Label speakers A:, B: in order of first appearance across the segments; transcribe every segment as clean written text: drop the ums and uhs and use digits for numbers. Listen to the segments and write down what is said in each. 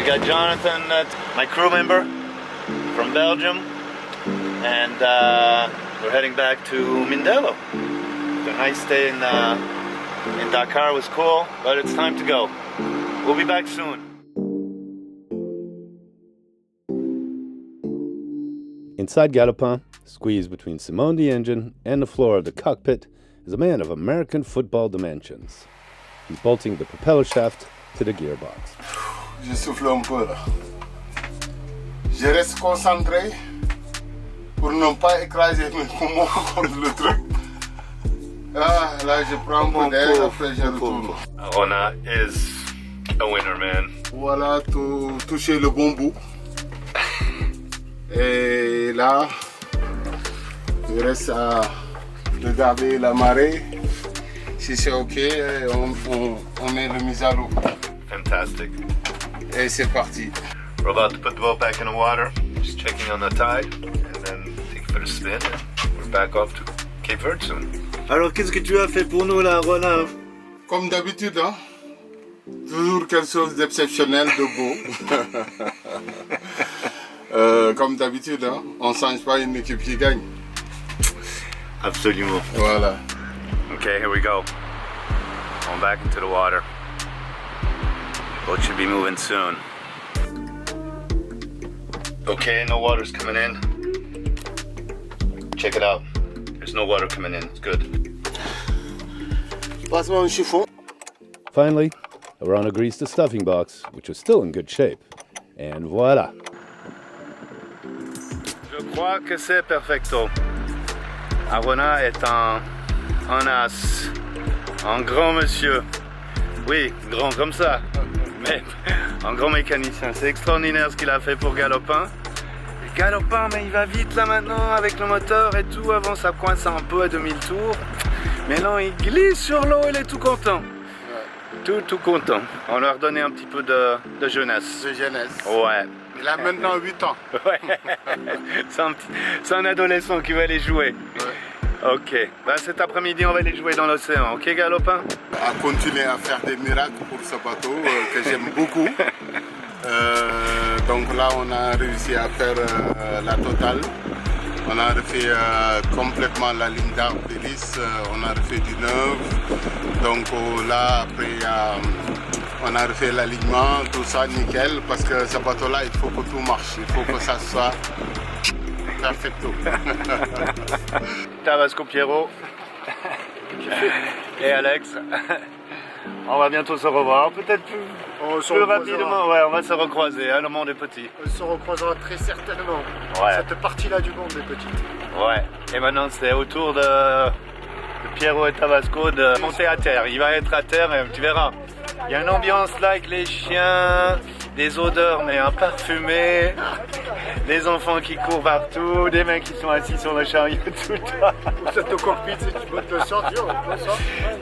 A: We got Jonathan, my crew member from Belgium, and we're heading back to Mindelo. The nice stay in Dakar was cool, but it's time to go. We'll be back soon.
B: Inside Galopin, squeezed between Simone the engine and the floor of the cockpit, is a man of American football dimensions. He's bolting the propeller shaft to the gearbox.
C: Je souffle un peu là. Je reste concentré pour ne pas écraser mes poumons contre le truc. Ah, là je prends un peu d'air, après je retourne.
A: Arona is a winner, man.
C: Voilà, toucher le bon bout. Et là, il reste à regarder la marée. Si c'est ok, on met le mise à l'eau.
A: Fantastic.
C: Et c'est parti.
A: We're about to put the boat back in the water, just checking on the tide, and then take it for a spin, and we're back off to Cape Verde soon. Alors, qu'est-ce que tu as fait pour nous là, Arona?
C: Comme d'habitude, hein? Toujours quelque chose d'exceptionnel, de beau. Comme d'habitude, hein? On ne change pas une équipe qui gagne.
A: Absolument.
C: Voilà.
A: Okay, here we go. Going back into the water. Boat should be moving soon. Okay, no water's coming in. Check it out. There's no water coming in. It's good.
C: Passe-moi un chiffon.
B: Finally, Arona greased the stuffing box, which was still in good shape. And voila.
A: Je crois que c'est perfecto. Arona est un as, un grand monsieur. Oui, grand comme ça. Mais un grand mécanicien. C'est extraordinaire ce qu'il a fait pour Galopin. Galopin, mais il va vite là maintenant avec le moteur et tout. Avant, ça coince un peu à 2000 tours. Mais non, il glisse sur l'eau, il est tout content. Ouais. Tout content. On leur a redonné un petit peu de jeunesse.
C: De jeunesse.
A: Ouais.
C: Il a maintenant 8 ans.
A: Ouais. C'est un adolescent qui va aller jouer. Ouais. Ok. Ben, cet après-midi, on va aller jouer dans l'océan. Ok, Galopin?
C: À continuer à faire des miracles pour ce bateau que j'aime beaucoup. Donc là, on a réussi à faire la totale. On a refait complètement la ligne d'arbre d'hélice. On a refait du neuf. Donc là, après, on a refait l'alignement, tout ça nickel. Parce que ce bateau-là, il faut que tout marche. Il faut que ça soit perfecto.
A: Tabasco Pierrot et Alex. On va bientôt se revoir, peut-être plus rapidement. Ouais, on va se recroiser, hein, le monde est petit.
D: On se recroisera très certainement.
A: Ouais.
D: Cette partie-là du monde est petite.
A: Ouais, et maintenant c'est au tour de Pierrot et Tabasco de monter à terre. Il va être à terre et tu verras. Il y a une ambiance là avec les chiens, des odeurs mais parfumées, des enfants qui courent partout, des mecs qui sont assis sur le chariot tout le temps.
D: C'est au cockpit, si tu peux te le sortir.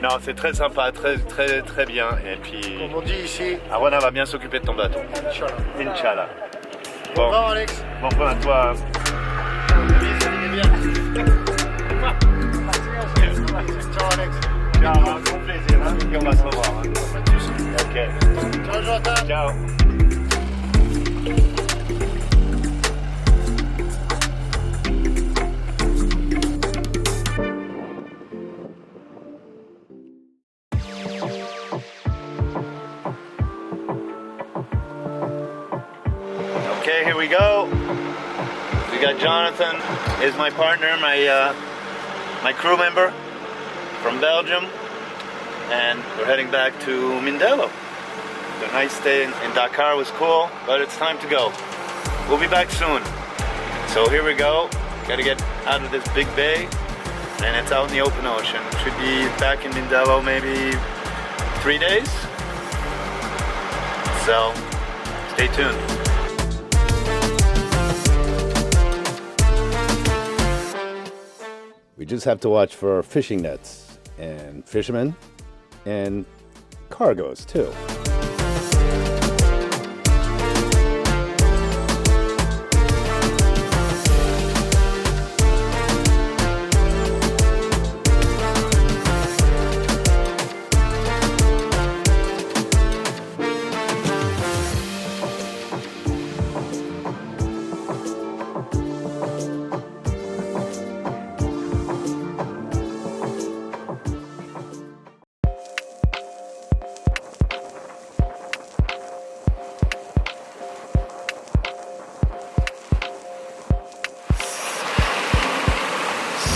A: Non, c'est très sympa, très bien. Et puis,
D: comme on dit ici,
A: Arona va bien s'occuper de ton bateau.
D: Inch'Allah.
A: Inch'Allah.
D: Bon, au revoir Alex.
A: Bon point à toi.
D: Ciao Alex.
A: Ciao, un bon plaisir, hein, et on va se revoir. Hein. Ok.
D: Ciao Jonathan.
A: Ciao. Okay, here we go. We got Jonathan, is my partner, my crew member from Belgium, and we're heading back to Mindelo. The nice stay in Dakar was cool, but it's time to go. We'll be back soon. So here we go. Gotta get out of this big bay, and it's out in the open ocean. Should be back in Mindelo maybe 3 days. So stay tuned.
B: We just have to watch for fishing nets and fishermen and cargoes too.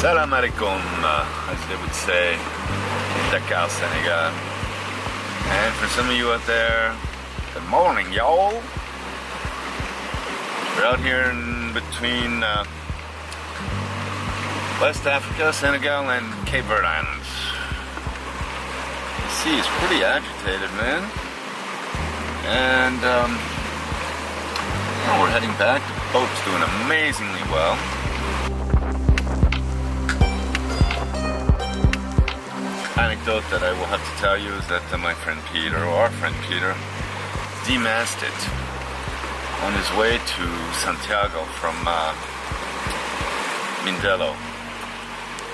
A: Salam alaikum, as they would say in Dakar, Senegal. And for some of you out there, good morning, y'all. We're out here in between West Africa, Senegal, and Cape Verde Islands. The sea is pretty agitated, man. And we're heading back. The boat's doing amazingly well. Anecdote that I will have to tell you is that my friend Peter, or our friend Peter, demasted on his way to Santiago from Mindelo,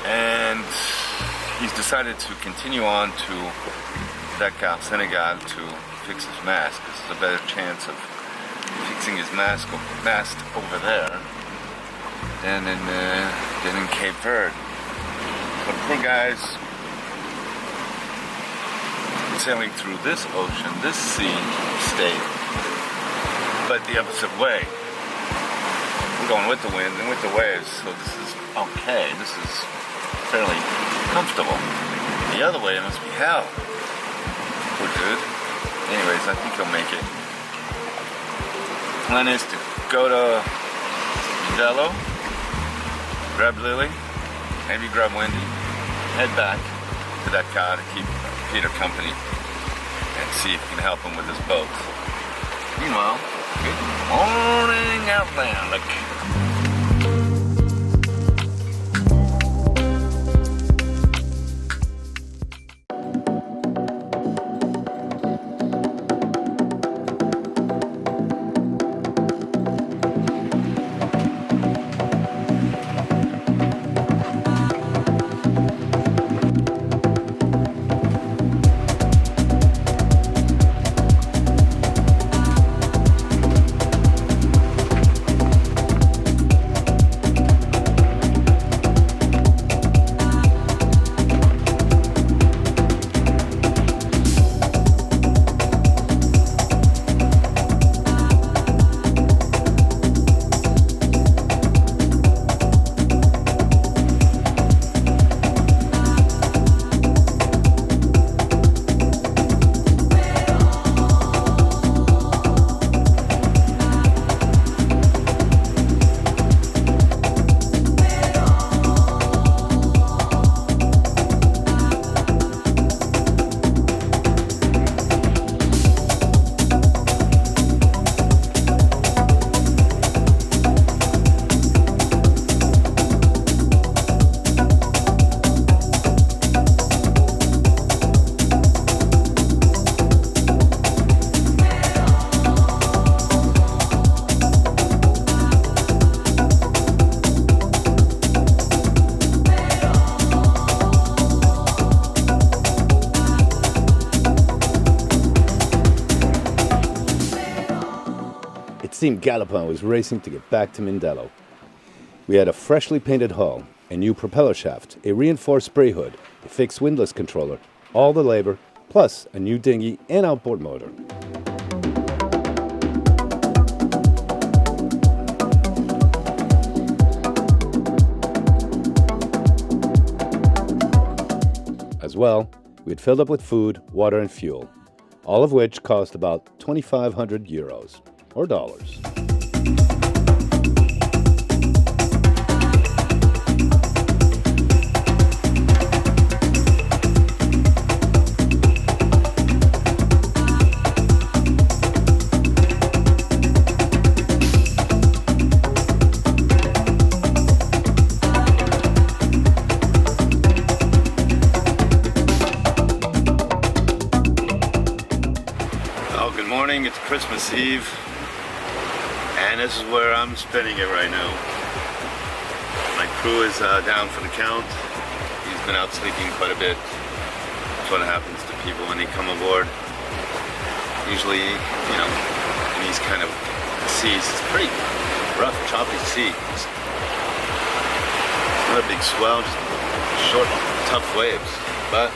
A: and he's decided to continue on to Dakar, Senegal, to fix his mast. This is a better chance of fixing his mast over there than in Cape Verde. But poor guys, sailing through this ocean, this sea state, but the opposite way. We're going with the wind and with the waves, so this is okay. This is fairly comfortable. The other way, it must be hell. Poor dude. Anyways, I think he'll make it. Plan is to go to Velo, grab Lily, maybe grab Wendy, head back to Dakar to keep Peter company and see if we can help him with his boat. Meanwhile, good morning, Atlantic.
B: It seemed Galopin was racing to get back to Mindelo. We had a freshly painted hull, a new propeller shaft, a reinforced spray hood, a fixed windlass controller, all the labor, plus a new dinghy and outboard motor. As well, we had filled up with food, water, and fuel, all of which cost about 2,500 euros, or dollars.
A: Good morning, it's Christmas Eve, and this is where I'm spending it right now. My crew is down for the count. He's been out sleeping quite a bit. That's what happens to people when they come aboard. Usually, you know, in these kind of seas, it's pretty rough, choppy sea. It's not a big swell, just short, tough waves. But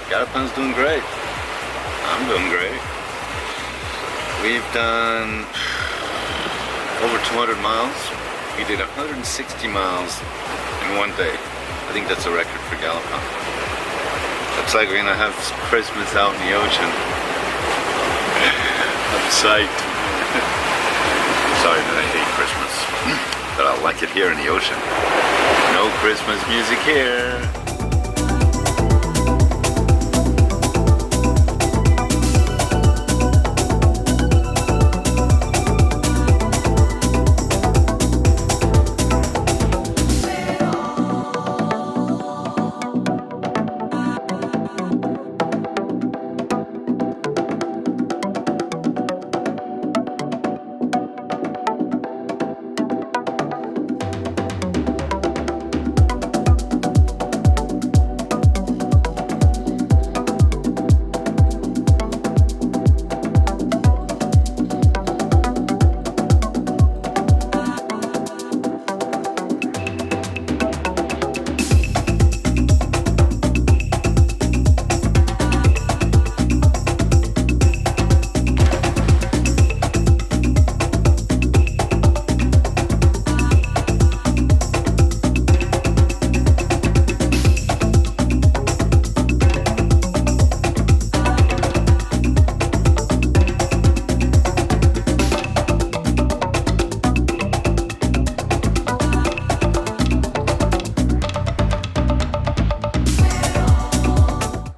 A: Galopin's doing great. I'm doing great. We've done over 200 miles. We did 160 miles in in one day. I think that's a record for Galopin. Looks like we're gonna have Christmas out in the ocean. I'm psyched. Sorry that I hate Christmas, but I like it here in the ocean. No Christmas music here.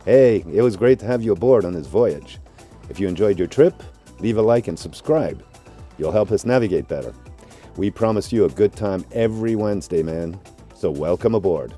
B: Hey, it was great to have you aboard on this voyage. If you enjoyed your trip, leave a like and subscribe. You'll help us navigate better. We promise you a good time every Wednesday, man. So welcome aboard.